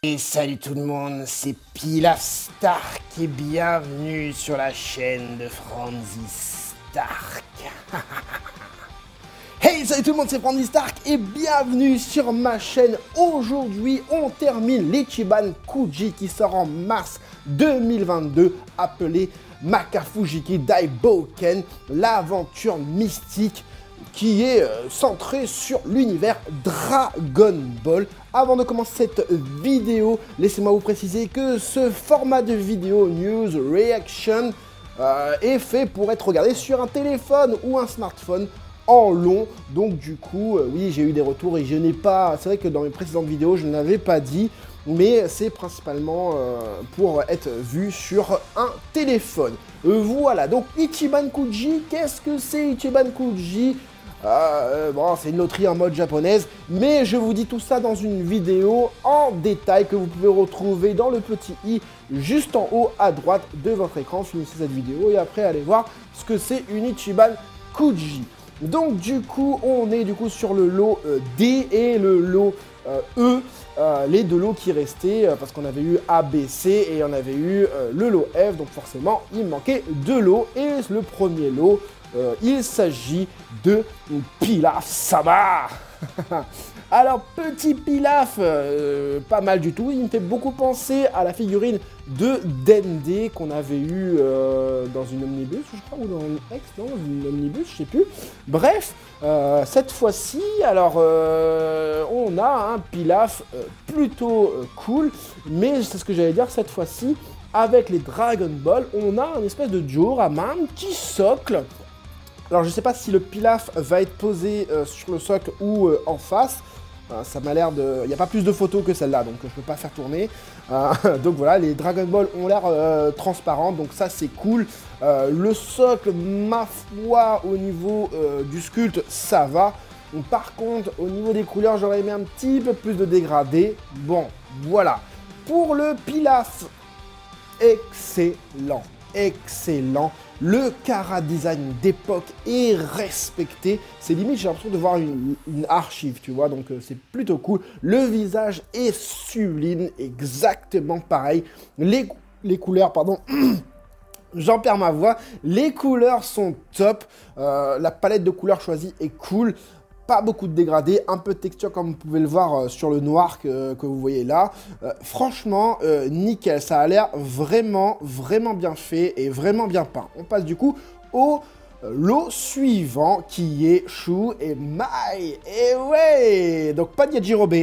Et salut tout le monde, c'est Pilaf Stark et bienvenue sur la chaîne de Franzy Stark. Hey, salut tout le monde, c'est Franzy Stark et bienvenue sur ma chaîne. Aujourd'hui, on termine l'Ichiban Kuji qui sort en mars 2022, appelé Makafujiki Daiboken, l'aventure mystique qui est centrée sur l'univers Dragon Ball. Avant de commencer cette vidéo, laissez-moi vous préciser que ce format de vidéo News Reaction est fait pour être regardé sur un téléphone ou un smartphone en long. Donc du coup, oui, j'ai eu des retours et je n'ai pas... C'est vrai que dans mes précédentes vidéos, je ne l'avais pas dit, mais c'est principalement pour être vu sur un téléphone. Voilà, donc Ichiban Kuji, qu'est-ce que c'est Ichiban Kuji? Bon, c'est une loterie en mode japonaise, mais je vous dis tout ça dans une vidéo en détail que vous pouvez retrouver dans le petit i juste en haut à droite de votre écran. Finissez cette vidéo et après allez voir ce que c'est une Ichiban Kuji. Donc du coup, on est du coup sur le lot D et le lot E, les deux lots qui restaient parce qu'on avait eu A, B, C et on avait eu le lot F, donc forcément il manquait deux lots et le premier lot il s'agit de Pilaf Sama. Alors petit Pilaf, pas mal du tout, il me fait beaucoup penser à la figurine de Dende qu'on avait eu dans une omnibus, je crois, ou dans une ex, non, une omnibus, je sais plus. Bref, cette fois-ci, alors on a un Pilaf plutôt cool, mais c'est ce que j'allais dire cette fois-ci, avec les Dragon Ball, on a une espèce de diorama, un petit socle. Alors je sais pas si le Pilaf va être posé sur le socle ou en face. Ça m'a l'air de... Il n'y a pas plus de photos que celle-là, donc je peux pas faire tourner. Donc voilà, les Dragon Ball ont l'air transparents, donc ça c'est cool. Le socle, ma foi, au niveau du sculpte, ça va. Donc, par contre, au niveau des couleurs, j'aurais aimé un petit peu plus de dégradé. Bon, voilà. Pour le Pilaf, excellent, excellent. Le chara design d'époque est respecté. C'est limite, j'ai l'impression de voir une archive, tu vois. Donc, c'est plutôt cool. Le visage est sublime, exactement pareil. Les couleurs, pardon... J'en perds ma voix. Les couleurs sont top. La palette de couleurs choisie est cool. Pas beaucoup de dégradés, un peu de texture comme vous pouvez le voir sur le noir que vous voyez là. Franchement, nickel, ça a l'air vraiment, vraiment bien fait et vraiment bien peint. On passe du coup au lot suivant qui est Shu et Mai. Et ouais, donc pas de Yajirobe.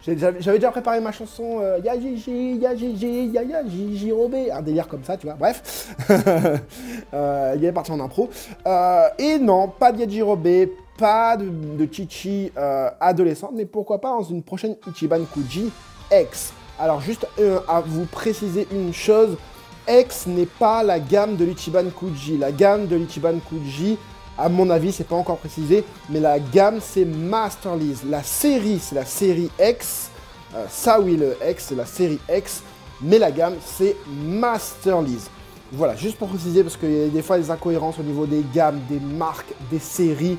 J'avais déjà préparé ma chanson Yajiji, Yajiji, Yajirobe, un délire comme ça, tu vois, bref. Il est parti en impro. Et non, pas de Yajirobe, pas de Chichi adolescente, mais pourquoi pas dans une prochaine Ichiban Kuji X. Alors juste à vous préciser une chose, X n'est pas la gamme de l'Ichiban Kuji. La gamme de l'Ichiban Kuji, à mon avis, c'est pas encore précisé, mais la gamme c'est Master Lease. La série, c'est la série X. Ça oui, le X, c'est la série X, mais la gamme c'est Master Lease. Voilà, juste pour préciser, parce qu'il y a des fois des incohérences au niveau des gammes, des marques, des séries,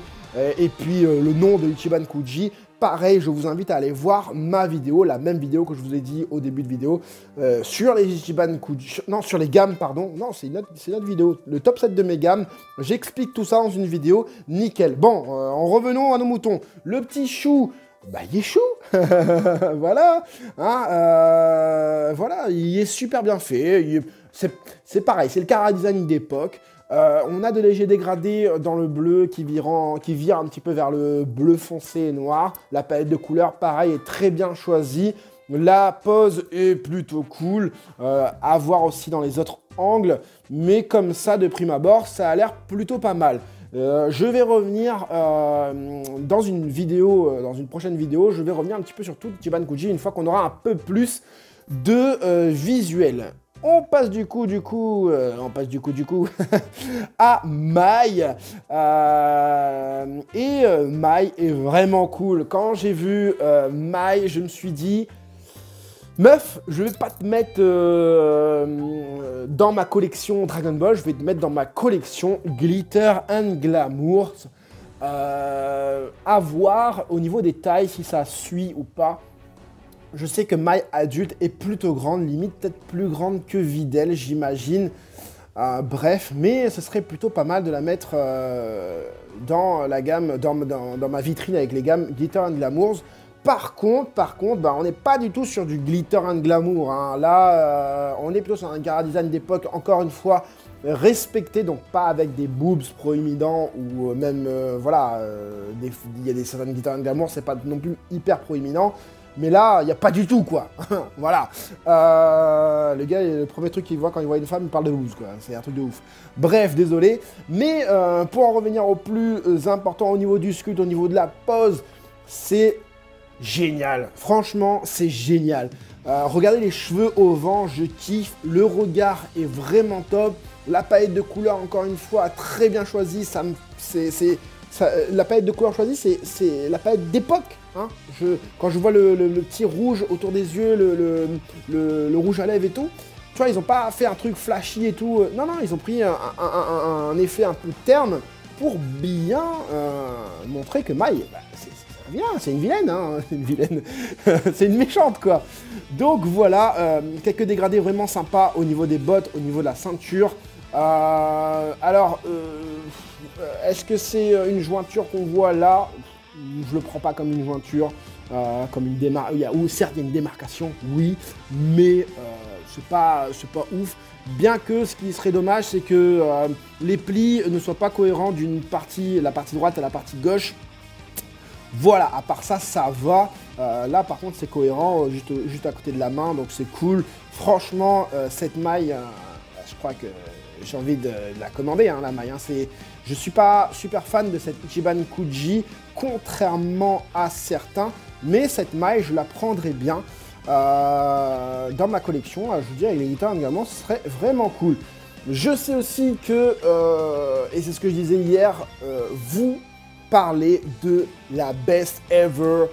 et puis le nom de Ichiban Kuji. Pareil, je vous invite à aller voir ma vidéo, la même vidéo que je vous ai dit au début de vidéo, sur les Ichiban Kuji, non, sur les gammes, pardon, non, c'est notre vidéo, le top 7 de mes gammes, j'explique tout ça dans une vidéo, nickel. Bon, en revenons à nos moutons, le petit Shu, bah il est chou, voilà, hein, voilà, il est super bien fait, c'est pareil, c'est le chara design d'époque. On a de légers dégradés dans le bleu qui vire un petit peu vers le bleu foncé et noir. La palette de couleurs, pareil, est très bien choisie. La pose est plutôt cool. À voir aussi dans les autres angles. Mais comme ça, de prime abord, ça a l'air plutôt pas mal. Je vais revenir dans une vidéo, dans une prochaine vidéo, je vais revenir un petit peu sur tout Ichiban Kuji une fois qu'on aura un peu plus de visuel. On passe du coup à Mai. Mai est vraiment cool. Quand j'ai vu Mai, je me suis dit, meuf, je vais pas te mettre dans ma collection Dragon Ball, je vais te mettre dans ma collection Glitter and Glamour. À voir au niveau des tailles si ça suit ou pas. je sais que Mai adulte est plutôt grande, limite peut-être plus grande que Videl, j'imagine. Bref, mais ce serait plutôt pas mal de la mettre dans la gamme, dans ma vitrine avec les gammes Glitter and Glamours. Par contre, bah, on n'est pas du tout sur du Glitter and Glamour. Hein. Là, on est plutôt sur un Cara Design d'époque, encore une fois, respecté, donc pas avec des boobs proéminents ou même, voilà, il y a des certaines Glitter and Glamour, c'est pas non plus hyper proéminent. Mais là, il n'y a pas du tout, quoi. Voilà. Le gars, le premier truc qu'il voit quand il voit une femme, il parle de boobs, quoi. C'est un truc de ouf. Bref, désolé. Mais pour en revenir au plus important au niveau du sculpte, au niveau de la pose, c'est génial. Franchement, c'est génial. Regardez les cheveux au vent, je kiffe. Le regard est vraiment top. La palette de couleurs, encore une fois, très bien choisie. La palette de couleurs choisie, c'est la palette d'époque. Hein. Quand je vois le petit rouge autour des yeux, le rouge à lèvres et tout, tu vois, ils n'ont pas fait un truc flashy et tout. Non, ils ont pris un effet un peu terne pour bien montrer que Mai, bah, c'est une vilaine, hein, une vilaine, c'est une méchante, quoi. Donc voilà, quelques dégradés vraiment sympas au niveau des bottes, au niveau de la ceinture. Alors, est-ce que c'est une jointure qu'on voit là? Je le prends pas comme une jointure, comme une démarcation. Ou certes, il y a une démarcation, oui, mais c'est pas ouf. Bien que ce qui serait dommage, c'est que les plis ne soient pas cohérents d'une partie, la partie droite à la partie gauche. Voilà, à part ça, ça va. Là, par contre, c'est cohérent, juste à côté de la main, donc c'est cool. Franchement, cette maille, je crois que j'ai envie de la commander, hein, la maille. Hein. Je suis pas super fan de cette Ichiban Kuji, contrairement à certains, mais cette maille, je la prendrais bien dans ma collection. Je veux dire, avec les guitares également, ce serait vraiment cool. Je sais aussi que, et c'est ce que je disais hier, vous parlez de la best ever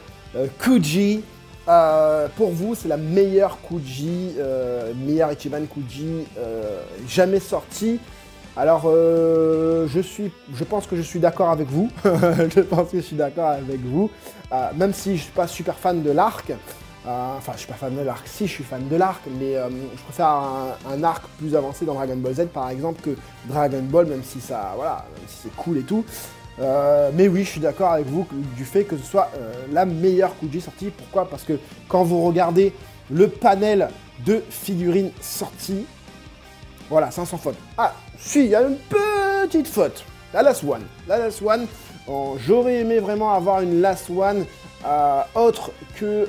Kuji. Pour vous, c'est la meilleure Kuji, meilleure Ichiban Kuji jamais sortie. Alors, je pense que je suis d'accord avec vous. Je pense que je suis d'accord avec vous. Même si je ne suis pas super fan de l'arc. Enfin, je suis pas fan de l'arc. Si, je suis fan de l'arc, mais je préfère un arc plus avancé dans Dragon Ball Z, par exemple, que Dragon Ball, même si ça, voilà, même si c'est cool et tout. Mais oui, je suis d'accord avec vous du fait que ce soit la meilleure Kuji sortie. Pourquoi? Parce que quand vous regardez le panel de figurines sorties, voilà, 500 fautes. Ah, si, il y a une petite faute. La Last One. La Last One, j'aurais aimé vraiment avoir une Last One autre que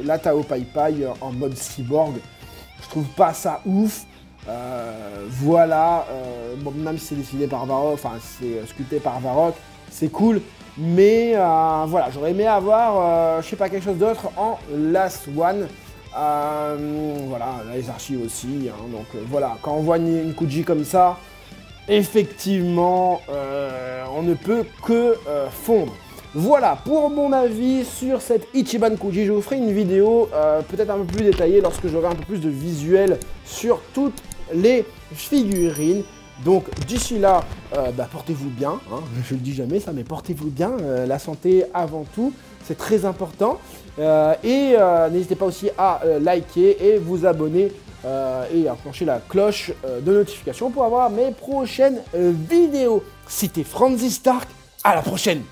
la Tao Pai Pai en mode cyborg. Je trouve pas ça ouf. Voilà, bon, même si c'est dessiné par Varrock, enfin c'est sculpté par Varrock, c'est cool, mais voilà, j'aurais aimé avoir, je sais pas, quelque chose d'autre en Last One. Voilà, les archives aussi, hein, donc voilà, quand on voit une Kuji comme ça, effectivement, on ne peut que fondre. Voilà, pour mon avis sur cette Ichiban Kuji, je vous ferai une vidéo peut-être un peu plus détaillée lorsque j'aurai un peu plus de visuel sur toutes les figurines. Donc d'ici là, portez-vous bien, hein, je le dis jamais ça, mais portez-vous bien, la santé avant tout, c'est très important. N'hésitez pas aussi à liker et vous abonner et à enclencher la cloche de notification pour avoir mes prochaines vidéos. C'était Franzy Stark, à la prochaine!